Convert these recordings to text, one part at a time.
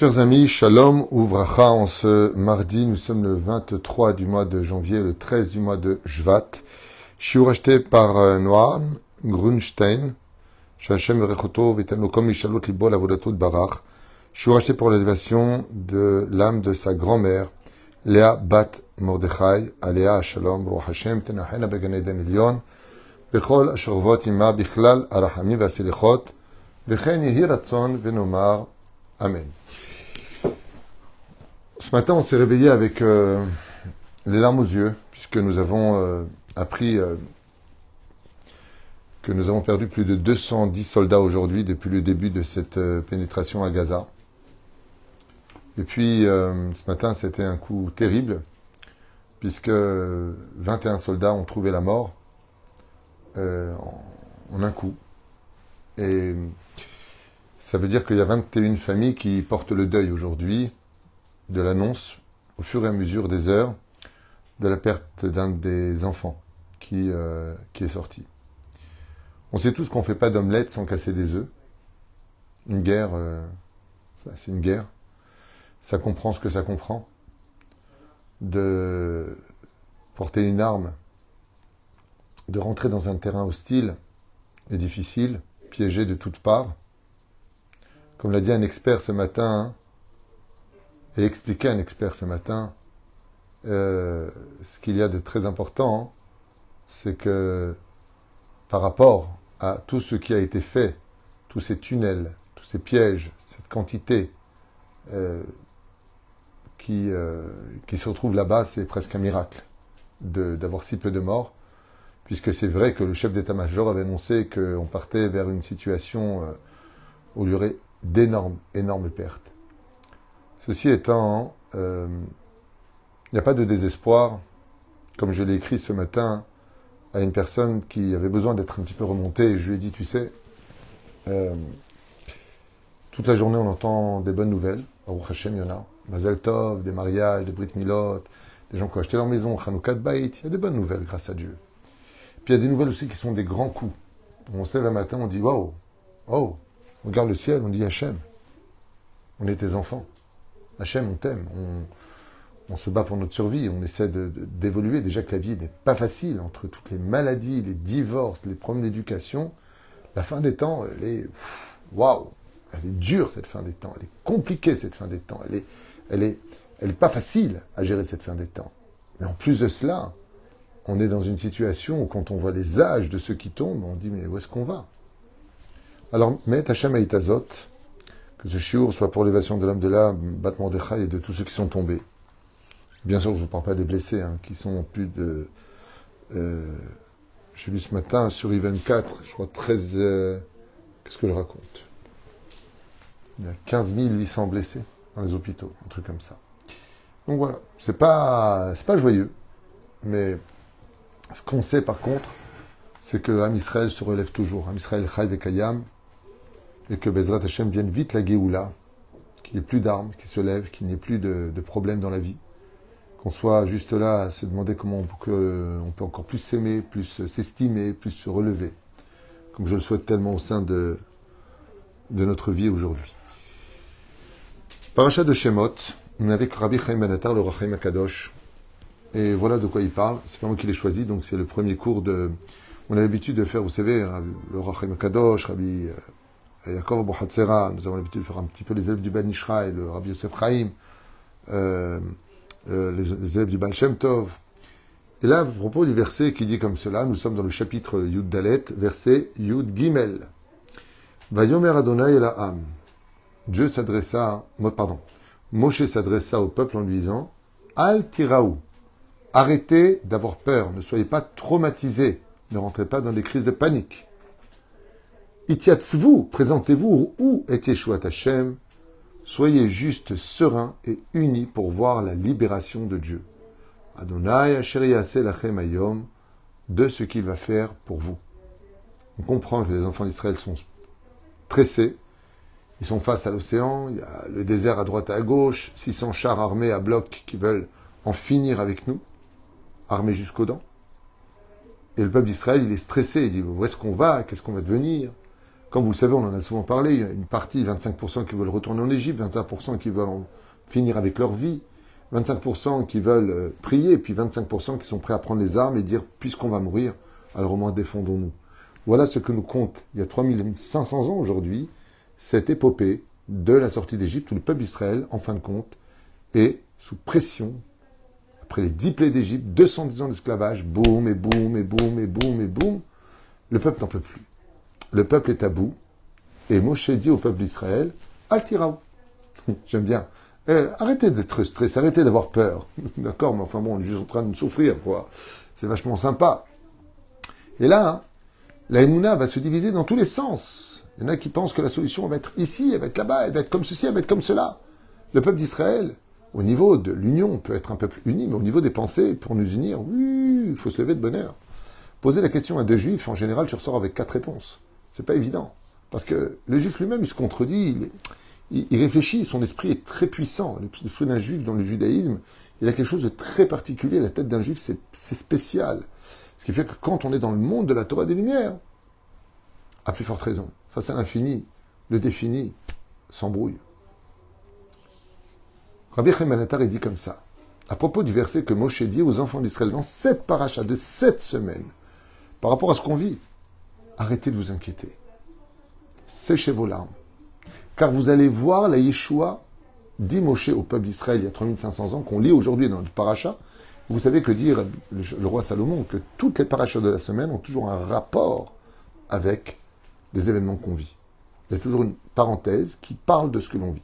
Chers amis, Shalom Uvracha, en ce mardi, nous sommes le 23 du mois de janvier, le 13 du mois de Shvat. Shiur acheté par Noam Grunstein, Shachem Rechoto, Vitanokom Mishalot Libo, Lavodato de Barach. Shiur acheté pour l'élévation de l'âme de sa grand-mère, Léa Bat Mordechai, Aléa Shalom, Baruch Hashem, Tenachena Began Eden Elyon, Bechol Ashervot Ima, Bichlal, Arachamim Vaselichot, Vechen Yehi Ratzon, Venomar, Amen. Ce matin, on s'est réveillé avec les larmes aux yeux, puisque nous avons appris que nous avons perdu plus de 210 soldats aujourd'hui depuis le début de cette pénétration à Gaza. Et puis, ce matin, c'était un coup terrible, puisque 21 soldats ont trouvé la mort en un coup. Et ça veut dire qu'il y a 21 familles qui portent le deuil aujourd'hui de l'annonce, au fur et à mesure des heures, de la perte d'un des enfants qui est sorti. On sait tous qu'on ne fait pas d'omelette sans casser des œufs. Une guerre, c'est une guerre. Ça comprend ce que ça comprend. De porter une arme, de rentrer dans un terrain hostile et difficile, piégé de toutes parts. Comme l'a dit un expert ce matin, et expliqué un expert ce matin, ce qu'il y a de très important, c'est que par rapport à tout ce qui a été fait, tous ces tunnels, tous ces pièges, cette quantité qui se retrouve là-bas, c'est presque un miracle d'avoir si peu de morts, puisque c'est vrai que le chef d'état-major avait annoncé qu'on partait vers une situation où il y aurait d'énormes pertes. Ceci étant, il n'y a pas de désespoir, comme je l'ai écrit ce matin à une personne qui avait besoin d'être un petit peu remontée, et je lui ai dit, tu sais, toute la journée on entend des bonnes nouvelles, Baruch Hashem, il y en a, Mazel Tov, des mariages, des Brit Milot, des gens qui ont acheté leur maison, Chanukah Bait, il y a des bonnes nouvelles grâce à Dieu. Puis il y a des nouvelles aussi qui sont des grands coups. On se lève un matin, on dit, waouh, oh, on regarde le ciel, on dit Hachem, on est tes enfants. Hachem, on t'aime, on se bat pour notre survie, on essaie d'évoluer. Déjà que la vie n'est pas facile, entre toutes les maladies, les divorces, les problèmes d'éducation, la fin des temps, elle est, waouh, elle est dure cette fin des temps, elle est compliquée cette fin des temps, elle est pas facile à gérer cette fin des temps. Mais en plus de cela, on est dans une situation où quand on voit les âges de ceux qui tombent, on dit mais où est-ce qu'on va? Alors, met Hachem Haïtazot, que ce shiur soit pour l'élévation de l'homme de l'âme, Bat Mordechai et de tous ceux qui sont tombés. Bien sûr, je ne parle pas des blessés, qui sont plus de... j'ai lu ce matin sur I24, je crois 13... qu'est-ce que je raconte? Il y a 15 800 blessés dans les hôpitaux, un truc comme ça. Donc voilà, c'est pas joyeux, mais ce qu'on sait par contre, c'est que Am Israël se relève toujours. Am Israël Chai Vekayam, et que Bezrat Hashem vienne vite la Géoula, qu'il n'y ait plus d'armes qui se lèvent, qu'il n'y ait plus de problèmes dans la vie, qu'on soit juste là à se demander comment on peut encore plus s'aimer, plus s'estimer, plus se relever, comme je le souhaite tellement au sein de notre vie aujourd'hui. Parachat de Shemot, on est avec Rabbi Chaim Ben Attar, le Rachaim Akadosh, et voilà de quoi il parle. C'est pas moi qui l'ai choisi, donc c'est le premier cours de... On a l'habitude de faire, vous savez, le Rachaim Akadosh, Rabbi Yaakov Abu Hatzera, nous avons l'habitude de faire un petit peu les élèves du Ben Ishraï, le Rabbi Yosef Chaim, les élèves du Baal Shem Tov. Et là, à propos du verset qui dit comme cela, nous sommes dans le chapitre Yud Dalet, verset Yud Gimel. Vayomer Adonai el Ha'am. Moshe s'adressa au peuple en lui disant, Al tiraou. Arrêtez d'avoir peur, ne soyez pas traumatisés, ne rentrez pas dans des crises de panique. Itiatzvu, présentez-vous où est Yeshuat Hashem, soyez juste sereins et unis pour voir la libération de Dieu. Adonai asher yaseh lachem hayom, de ce qu'il va faire pour vous. On comprend que les enfants d'Israël sont stressés, ils sont face à l'océan, il y a le désert à droite et à gauche, 600 chars armés à bloc qui veulent en finir avec nous, armés jusqu'aux dents. Et le peuple d'Israël, il est stressé, il dit, où est-ce qu'on va, qu'est-ce qu'on va devenir? Comme vous le savez, on en a souvent parlé, il y a une partie, 25% qui veulent retourner en Égypte, 25% qui veulent finir avec leur vie, 25% qui veulent prier, et puis 25% qui sont prêts à prendre les armes et dire, puisqu'on va mourir, alors au moins défendons-nous. Voilà ce que nous compte, il y a 3500 ans aujourd'hui, cette épopée de la sortie d'Égypte, où le peuple d'Israël, en fin de compte, est sous pression. Après les 10 plaies d'Égypte, 210 ans d'esclavage, boum, et boum, et boum, et boum, et boum, le peuple n'en peut plus. Le peuple est à bout, et Moshe dit au peuple d'Israël, Al-Tiraou. J'aime bien. Arrêtez d'être stressé, arrêtez d'avoir peur. D'accord, mais enfin bon, on est juste en train de souffrir, quoi. C'est vachement sympa. Et là, la Emouna va se diviser dans tous les sens. Il y en a qui pensent que la solution va être ici, elle va être là-bas, elle va être comme ceci, elle va être comme cela. Le peuple d'Israël, au niveau de l'union, peut être un peuple uni, mais au niveau des pensées, pour nous unir, oui, il faut se lever de bonne heure. Poser la question à deux juifs, en général, tu ressors avec 4 réponses. C'est pas évident. Parce que le juif lui-même, il se contredit, il réfléchit, son esprit est très puissant. L'esprit d'un juif dans le judaïsme, il a quelque chose de très particulier. La tête d'un juif, c'est spécial. Ce qui fait que quand on est dans le monde de la Torah des Lumières, à plus forte raison, face à l'infini, le défini s'embrouille. Rabbi Chaim Ben Attar, il dit comme ça, à propos du verset que Moshe dit aux enfants d'Israël dans 7 parachas de 7 semaines, par rapport à ce qu'on vit, arrêtez de vous inquiéter. Séchez vos larmes. Car vous allez voir la Yeshua, dit Moshe au peuple d'Israël il y a 3500 ans, qu'on lit aujourd'hui dans le paracha. Vous savez que dit le roi Salomon que toutes les parachas de la semaine ont toujours un rapport avec les événements qu'on vit. Il y a toujours une parenthèse qui parle de ce que l'on vit.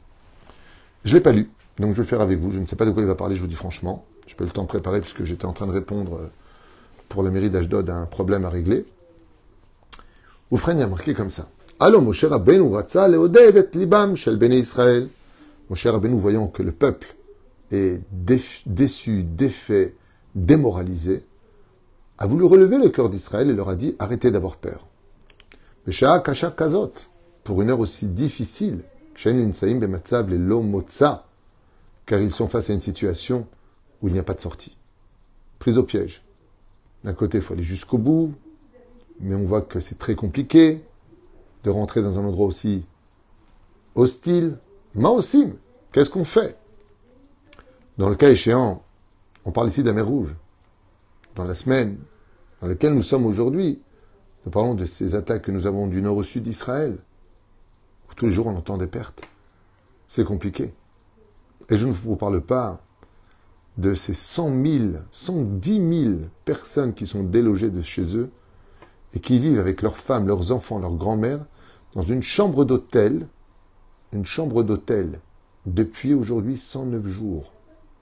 Je ne l'ai pas lu, donc je vais le faire avec vous. Je ne sais pas de quoi il va parler, je vous dis franchement. Je peux le temps de préparer puisque j'étais en train de répondre pour la mairie d'Ashdod à un problème à régler. Oufren y a marqué comme ça. Alors, Moshe Rabbeinu ratza leoded et libam shel bnei Israël. Moshe Rabbeinu, voyant que le peuple est déçu, défait, démoralisé, a voulu relever le cœur d'Israël et leur a dit, arrêtez d'avoir peur. Beshaa kasha kazot, pour une heure aussi difficile, kshen nimtsaim b'matzav lelo motza, car ils sont face à une situation où il n'y a pas de sortie. Prise au piège. D'un côté, il faut aller jusqu'au bout, mais on voit que c'est très compliqué de rentrer dans un endroit aussi hostile. Maosim, qu'est-ce qu'on fait? Dans le cas échéant, on parle ici de la mer Rouge. Dans la semaine dans laquelle nous sommes aujourd'hui, nous parlons de ces attaques que nous avons du nord au sud d'Israël, où tous les jours on entend des pertes. C'est compliqué. Et je ne vous parle pas de ces 100 000, 110 000 personnes qui sont délogées de chez eux et qui vivent avec leurs femmes, leurs enfants, leurs grand-mères dans une chambre d'hôtel, depuis aujourd'hui 109 jours.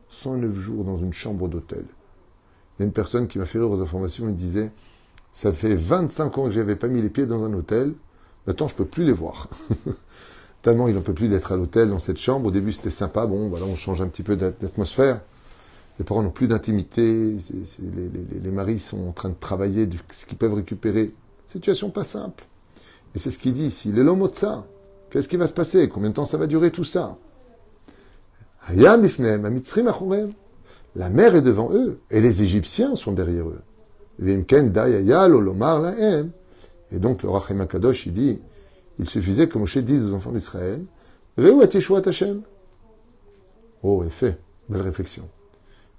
109 jours dans une chambre d'hôtel. Il y a une personne qui m'a fait rire aux informations, il disait, ça fait 25 ans que je n'avais pas mis les pieds dans un hôtel, maintenant je ne peux plus les voir. Tellement il n'en peut plus d'être à l'hôtel, dans cette chambre. Au début c'était sympa, bon voilà, on change un petit peu d'atmosphère. Les parents n'ont plus d'intimité, les maris sont en train de travailler de ce qu'ils peuvent récupérer. Situation pas simple. Et c'est ce qu'il dit ici, le lomotza. Qu'est-ce qui va se passer? Combien de temps ça va durer tout ça? La mer est devant eux, et les Égyptiens sont derrière eux. Et donc le Rachem Akadosh, il dit, il suffisait que Moshe dise aux enfants d'Israël, Reu et Yeshua Hashem. Oh, effet, belle réflexion.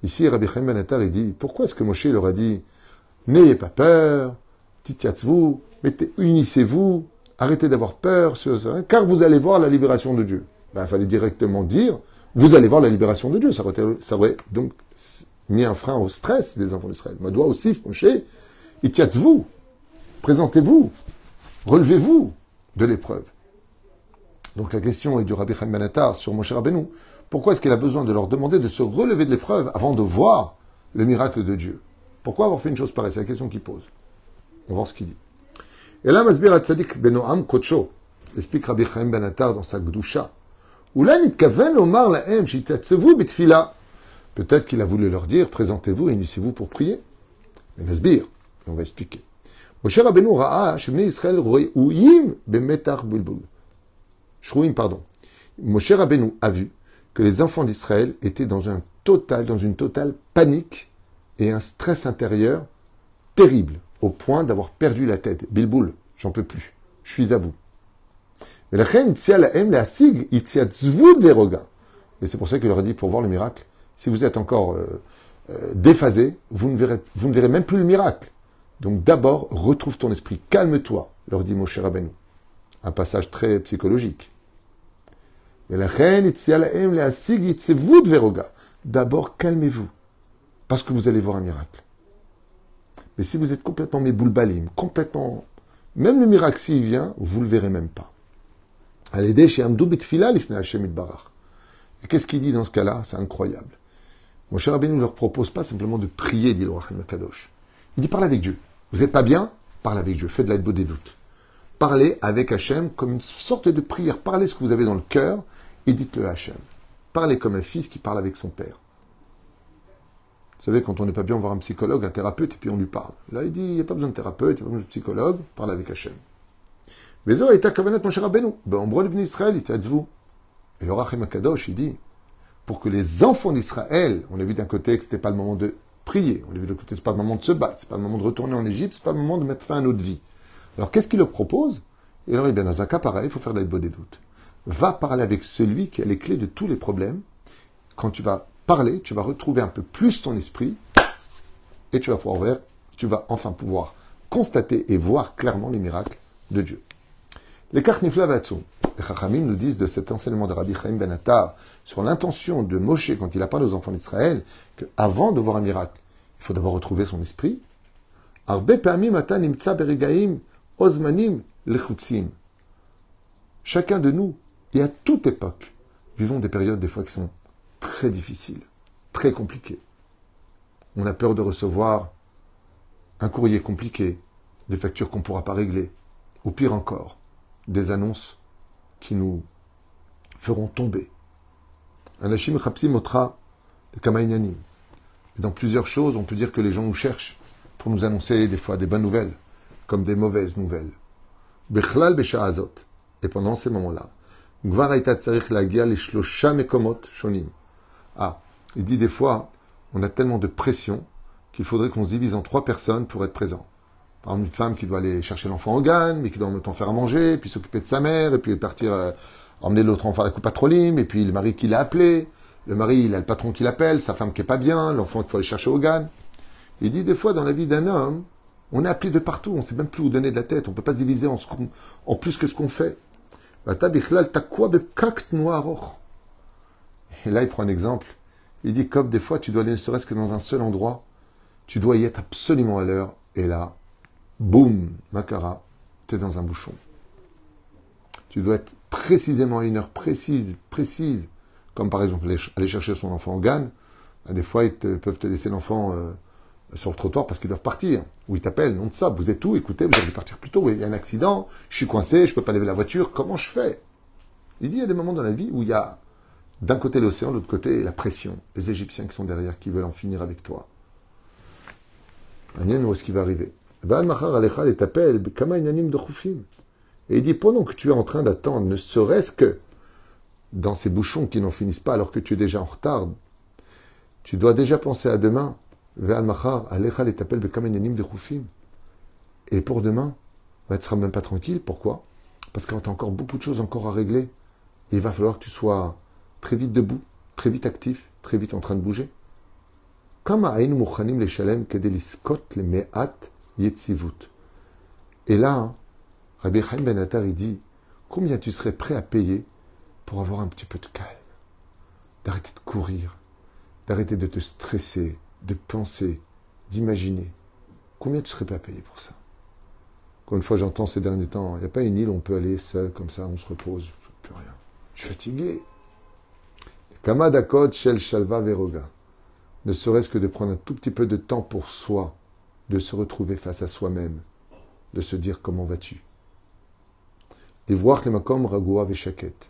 Ici, Rabbi Chaim Ben Attar, il dit, pourquoi est-ce que Moshe leur a dit, n'ayez pas peur, titiatzvou, unissez-vous, arrêtez d'avoir peur, car vous allez voir la libération de Dieu. Ben, il fallait directement dire, vous allez voir la libération de Dieu. Ça aurait donc mis un frein au stress des enfants d'Israël. Madoua aussi, Moshe, itiatzvou, présentez-vous, relevez-vous de l'épreuve. Donc la question est du Rabbi Chaim Ben Attar sur Moshe Rabbeinu. Pourquoi est-ce qu'il a besoin de leur demander de se relever de l'épreuve avant de voir le miracle de Dieu? Pourquoi avoir fait une chose pareille? C'est la question qu'il pose. On va voir ce qu'il dit. Et là, Masbir Hatzadik Benoam Kocho, explique Rabbi Chaim Ben Attar dans sa Gdusha. Peut-être qu'il a voulu leur dire, présentez-vous et unissez-vous pour prier. Mais Masbir, on va expliquer. Moshe Rabbeinu ra'a shebnei Israël ro'im bemetar bulbul. Shrouim, pardon. Moshe Rabbeinu a vu que les enfants d'Israël étaient dans une totale panique et un stress intérieur terrible, au point d'avoir perdu la tête. Bilboul, j'en peux plus. Je suis à bout. Et c'est pour ça qu'il leur a dit, pour voir le miracle, si vous êtes encore déphasé, vous ne verrez même plus le miracle. Donc d'abord, retrouve ton esprit, calme-toi, leur dit Moshe Rabbeinu. Un passage très psychologique. D'abord, calmez-vous, parce que vous allez voir un miracle. Mais si vous êtes complètement méboulbalim, complètement... Même le miracle, s'il vient, vous ne le verrez même pas. Et qu'est-ce qu'il dit dans ce cas-là? C'est incroyable. Moshe Rabbeinu ne leur propose pas simplement de prier, dit le Rachim Kadosh. Il dit, parle avec Dieu. Vous n'êtes pas bien? Parle avec Dieu. Faites de la des doutes. Parlez avec Hachem comme une sorte de prière. Parlez ce que vous avez dans le cœur et dites-le à Hachem. Parlez comme un fils qui parle avec son père. Vous savez, quand on n'est pas bien, on va voir un psychologue, un thérapeute, et puis on lui parle. Là, il dit, il n'y a pas besoin de thérapeute, il n'y a pas besoin de psychologue, parle avec Hachem. Mais ça, il t'a kavanat Moshe Rabbeinu. Ben, en brûle v'ni Israël, il t'a tzvou. Et le Rachim Akadosh, il dit, pour que les enfants d'Israël, on a vu d'un côté que c'était pas le moment de prier, on a vu de l'autre côté, c'est pas le moment de se battre, c'est pas le moment de retourner en Égypte, c'est pas le moment de mettre fin à notre vie. Alors, qu'est-ce qu'il leur propose? Et alors, bien, dans un cas pareil, il faut faire de la des doutes. Va parler avec celui qui a les clés de tous les problèmes. Quand tu vas parler, tu vas retrouver un peu plus ton esprit et tu vas enfin pouvoir constater et voir clairement les miracles de Dieu. Les Karnifla Vatsum, les Chachamim nous disent de cet enseignement de Rabbi Chaim Ben Attar sur l'intention de Moshe quand il a parlé aux enfants d'Israël qu'avant de voir un miracle, il faut d'abord retrouver son esprit. Chacun de nous, et à toute époque, vivons des périodes des fois qui sont très difficiles, très compliquées. On a peur de recevoir un courrier compliqué, des factures qu'on ne pourra pas régler, ou pire encore, des annonces qui nous feront tomber. Anashim chapsim otra de kamaïnanim. Et dans plusieurs choses, on peut dire que les gens nous cherchent pour nous annoncer des fois des bonnes nouvelles, comme des mauvaises nouvelles. Bechlal besha'azot. Et pendant ces moments-là, Gvar hayta tzarich lagia lishlosha mekomot shonim. Ah, il dit des fois, on a tellement de pression qu'il faudrait qu'on se divise en 3 personnes pour être présent. Par exemple, une femme qui doit aller chercher l'enfant au GAN, mais qui doit en même temps faire à manger, puis s'occuper de sa mère, et puis partir emmener l'autre enfant à la coupe patrolim, et puis le mari qui l'a appelé. Le mari, il a le patron qui l'appelle, sa femme qui est pas bien, l'enfant qu'il faut aller chercher au GAN. Il dit des fois, dans la vie d'un homme, on est appelé de partout, on ne sait même plus où donner de la tête, on ne peut pas se diviser en plus que ce qu'on fait. Et là, il prend un exemple. Il dit, comme des fois, tu dois aller ne serait-ce que dans un seul endroit, tu dois y être absolument à l'heure, et là, boum, makara, tu es dans un bouchon. Tu dois être précisément à une heure précise, comme par exemple aller chercher son enfant au GAN. Des fois, ils peuvent te laisser l'enfant sur le trottoir parce qu'ils doivent partir. Ou ils t'appellent, non de ça, vous êtes où? Écoutez, vous allez partir plus tôt, oui, il y a un accident, je suis coincé, je ne peux pas lever la voiture, comment je fais? Il dit, il y a des moments dans la vie où il y a d'un côté l'océan, de l'autre côté la pression, les Égyptiens qui sont derrière, qui veulent en finir avec toi. Où est-ce qu'il va arriver? Et il dit, pendant que tu es en train d'attendre, ne serait-ce que dans ces bouchons qui n'en finissent pas alors que tu es déjà en retard, tu dois déjà penser à demain. Et pour demain, tu ne seras même pas tranquille. Pourquoi? Parce que tu as encore beaucoup de choses encore à régler. Et il va falloir que tu sois très vite debout, très vite actif, très vite en train de bouger. Et là, Rabbi Chaim Ben Attar, il dit, combien tu serais prêt à payer pour avoir un petit peu de calme, d'arrêter de courir, d'arrêter de te stresser, de penser, d'imaginer. Combien tu serais prêt à payer pour ça? Quand une fois j'entends ces derniers temps, il n'y a pas une île où on peut aller seul comme ça, on se repose, plus rien. Je suis fatigué. Kamadakot shel shalva veroga. Ne serait-ce que de prendre un tout petit peu de temps pour soi, de se retrouver face à soi-même, de se dire comment vas-tu. Et voir les makom ragoua veshaket.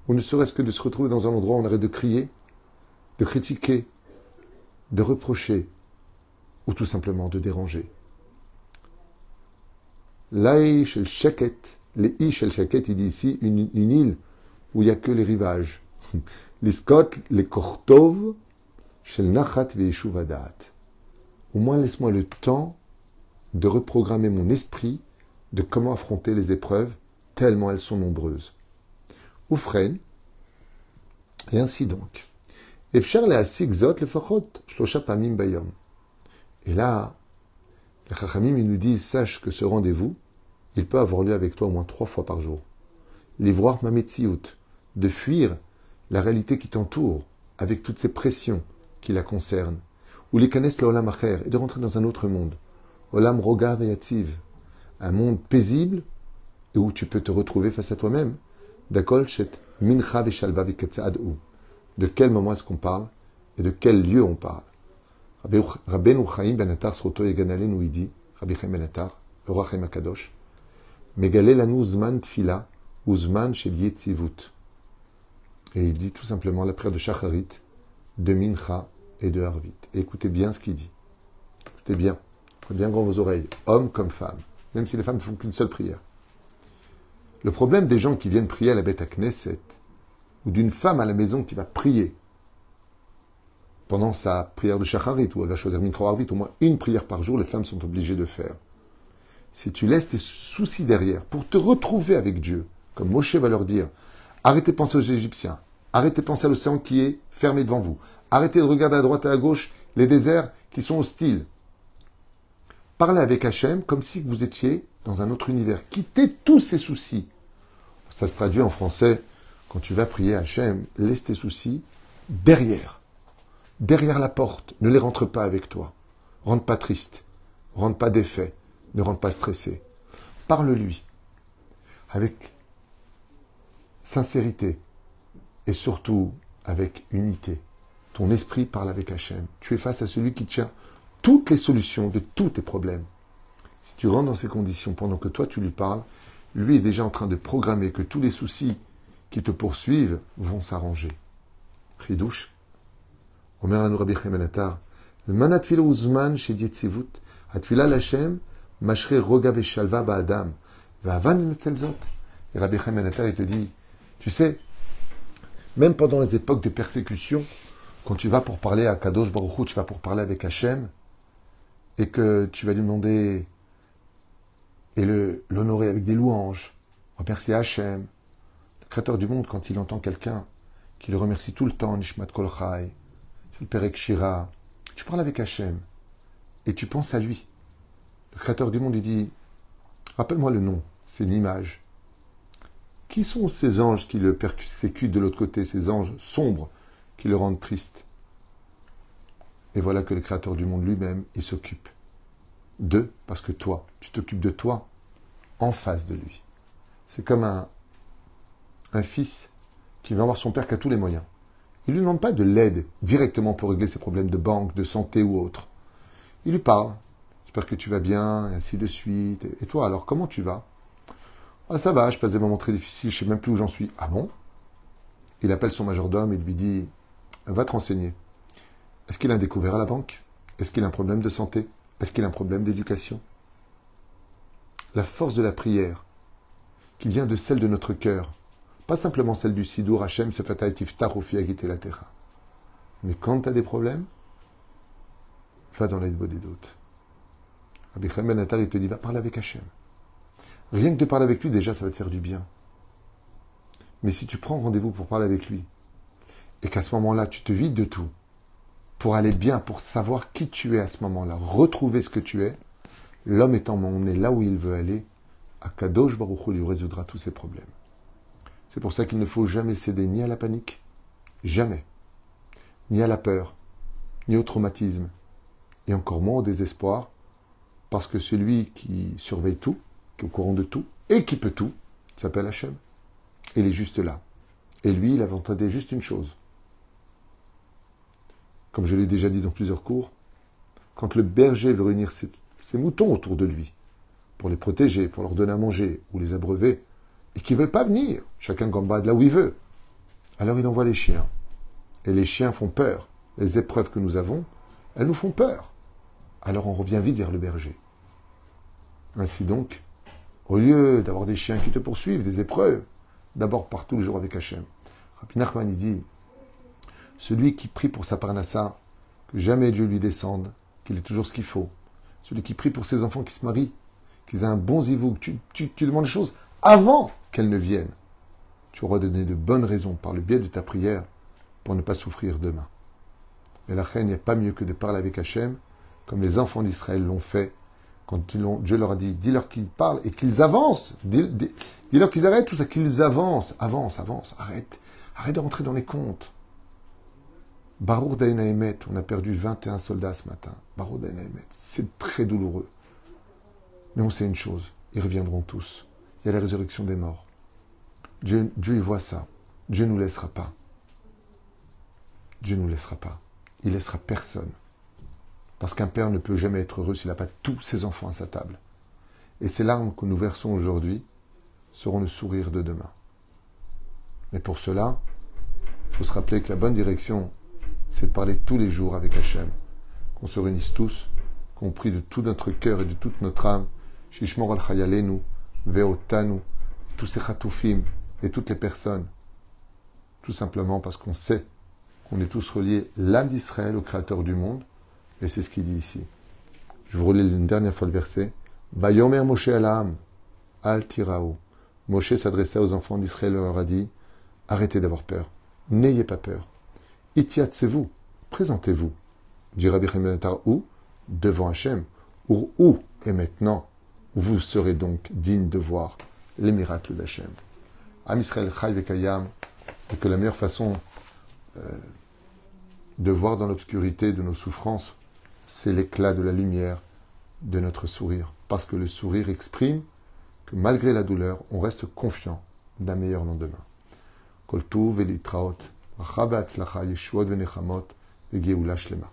Ou ne serait-ce que de se retrouver dans un endroit où on arrête de crier, de critiquer, de reprocher, ou tout simplement de déranger. L'Aï shel shaket, les I shel shaket, il dit ici une île où il n'y a que les rivages. L'iskot, les kortov, shel nachat ve'yeshuv hadat. Au moins laisse-moi le temps de reprogrammer mon esprit de comment affronter les épreuves tellement elles sont nombreuses. Oufren, et ainsi donc. Efshar le'asik zot lefachot shlosha pamim bayom. Et là, les Chachamim, ils nous disent, sache que ce rendez-vous, il peut avoir lieu avec toi au moins 3 fois par jour. L'ivoire mametsiout, de fuir la réalité qui t'entoure, avec toutes ces pressions qui la concernent. Ou les kanes l'olam acher, et de rentrer dans un autre monde. Olam roga veyativ, un monde paisible, et où tu peux te retrouver face à toi-même. Dakol shet mincha veshalva veketzaadou. De quel moment est-ce qu'on parle, et de quel lieu on parle. Rabbeinu Chaim ben Attar Sroto Yeganale nous dit, Rabbi Chaim ben Attar, Orach Chaim Akadosh, Megale lanu zman tfila, ou zman shel yetzivut. Et il dit tout simplement la prière de Shacharit, de Mincha et de Harvit. Et écoutez bien ce qu'il dit. Écoutez bien. Prenez bien grand vos oreilles, hommes comme femmes, même si les femmes ne font qu'une seule prière. Le problème des gens qui viennent prier à la Beth Knesset, ou d'une femme à la maison qui va prier pendant sa prière de Shacharit, où elle va choisir Mincha ou Harvit, au moins une prière par jour, les femmes sont obligées de faire. Si tu laisses tes soucis derrière pour te retrouver avec Dieu, comme Moshe va leur dire, arrêtez de penser aux Égyptiens, arrêtez de penser à l'océan qui est fermé devant vous, arrêtez de regarder à droite et à gauche les déserts qui sont hostiles. Parlez avec Hachem comme si vous étiez dans un autre univers. Quittez tous ces soucis. Ça se traduit en français, quand tu vas prier Hachem, laisse tes soucis derrière la porte. Ne les rentre pas avec toi. Rentre pas triste. Rentre pas défait. Ne rentre pas stressé. Parle-lui avec sincérité et surtout avec unité. Ton esprit parle avec Hachem. Tu es face à celui qui tient toutes les solutions de tous tes problèmes. Si tu rentres dans ces conditions pendant que toi tu lui parles, lui est déjà en train de programmer que tous les soucis qui te poursuivent vont s'arranger. Chidouche. Omer lanu Rabbi Chaim ben Attar, Zman atfila uzman shel yetzivut, atfila l'Hashem, mashre roga veshalva ba'adam, ve'avan lenetzel zot. Et Rabbi Chaim ben Attar, il te dit, tu sais, même pendant les époques de persécution, quand tu vas pour parler à Kadosh Baruch Hu, tu vas pour parler avec Hachem, et que tu vas lui demander et l'honorer avec des louanges, remercier Hachem, le Créateur du monde, quand il entend quelqu'un qui le remercie tout le temps, Nishmat Kol Chai, le Perek Shira, tu parles avec Hachem, et tu penses à lui. Le Créateur du monde, il dit, rappelle-moi le nom, c'est une image. Qui sont ces anges qui le persécutent de l'autre côté, ces anges sombres qui le rendent triste? Et voilà que le Créateur du monde lui-même, il s'occupe d'eux, parce que toi, tu t'occupes de toi en face de lui. C'est comme un fils qui va voir son père qui a tous les moyens. Il ne lui demande pas de l'aide directement pour régler ses problèmes de banque, de santé ou autre. Il lui parle. J'espère que tu vas bien, et ainsi de suite. Et toi, alors, comment tu vas? Ah, ça va, je passe des moments très difficiles, je ne sais même plus où j'en suis. Ah bon? Il appelle son majordome et lui dit, va te renseigner. Est-ce qu'il a un découvert à la banque? Est-ce qu'il a un problème de santé? Est-ce qu'il a un problème d'éducation? La force de la prière, qui vient de celle de notre cœur, pas simplement celle du Sidour Hachem, Sefatay Tiftar Ofi Agite la Terra. Mais quand tu as des problèmes, va dans l'aide des doutes. Rabbi Chaim ben Attar, il te dit, va parler avec Hachem. Rien que de parler avec lui, déjà, ça va te faire du bien. Mais si tu prends rendez-vous pour parler avec lui, et qu'à ce moment-là, tu te vides de tout, pour aller bien, pour savoir qui tu es à ce moment-là, retrouver ce que tu es, l'homme étant emmené là où il veut aller, Akadosh Baruch Hu lui résoudra tous ses problèmes. C'est pour ça qu'il ne faut jamais céder ni à la panique, jamais, ni à la peur, ni au traumatisme, et encore moins au désespoir, parce que celui qui surveille tout, qui est au courant de tout, et qui peut tout, s'appelle Hachem. Il est juste là. Et lui, il avait entendu juste une chose. Comme je l'ai déjà dit dans plusieurs cours, quand le berger veut réunir ses moutons autour de lui, pour les protéger, pour leur donner à manger, ou les abreuver, et qui ne veulent pas venir, chacun gambade là où il veut, alors il envoie les chiens. Et les chiens font peur. Les épreuves que nous avons, elles nous font peur. Alors on revient vite vers le berger. Ainsi donc, au lieu d'avoir des chiens qui te poursuivent, des épreuves, d'abord pars tout le jour avec Hachem. Rabbi Nachman, il dit, celui qui prie pour sa parnassa, que jamais Dieu lui descende, qu'il ait toujours ce qu'il faut. Celui qui prie pour ses enfants qui se marient, qu'ils aient un bon zivouk. Tu demandes des choses avant qu'elles ne viennent. Tu auras donné de bonnes raisons par le biais de ta prière pour ne pas souffrir demain. Et la reine n'est pas mieux que de parler avec Hachem, comme les enfants d'Israël l'ont fait quand Dieu leur a dit, dis-leur qu'ils parlent et qu'ils avancent. Dis-leur qu'ils arrêtent tout ça, qu'ils avancent. Avance, arrête. Arrête de rentrer dans les comptes. Barour Daïnaïmet, on a perdu 21 soldats ce matin. Barour Daïnaïmet, c'est très douloureux. Mais on sait une chose, ils reviendront tous. Il y a la résurrection des morts. Dieu y voit ça. Dieu ne nous laissera pas. Dieu ne nous laissera pas. Il ne laissera personne. Parce qu'un père ne peut jamais être heureux s'il n'a pas tous ses enfants à sa table. Et ces larmes que nous versons aujourd'hui seront le sourire de demain. Mais pour cela, il faut se rappeler que la bonne direction, c'est de parler tous les jours avec Hachem. Qu'on se réunisse tous, qu'on prie de tout notre cœur et de toute notre âme, Shishmor al Chayalenu, Veotanu, tous ces Khatoufim et toutes les personnes. Tout simplement parce qu'on sait qu'on est tous reliés, l'âme d'Israël au Créateur du monde. Et c'est ce qu'il dit ici. Je vous relis une dernière fois le verset. Vayomer Moshe Alam, Al Tirao. Moshe s'adressa aux enfants d'Israël et leur a dit, arrêtez d'avoir peur. N'ayez pas peur. Itiatsez-vous. Présentez-vous. Dit Rabbi Chaim où devant Hachem. Où et maintenant, vous serez donc digne de voir les miracles d'Hachem. Am Israël Chai Vekayam. Et que la meilleure façon de voir dans l'obscurité de nos souffrances, c'est l'éclat de la lumière de notre sourire. Parce que le sourire exprime que malgré la douleur, on reste confiant d'un meilleur lendemain. Kol tuv velitraot, racha be'atzlacha, yeshuot ve'nechamot, ve'geula shlema.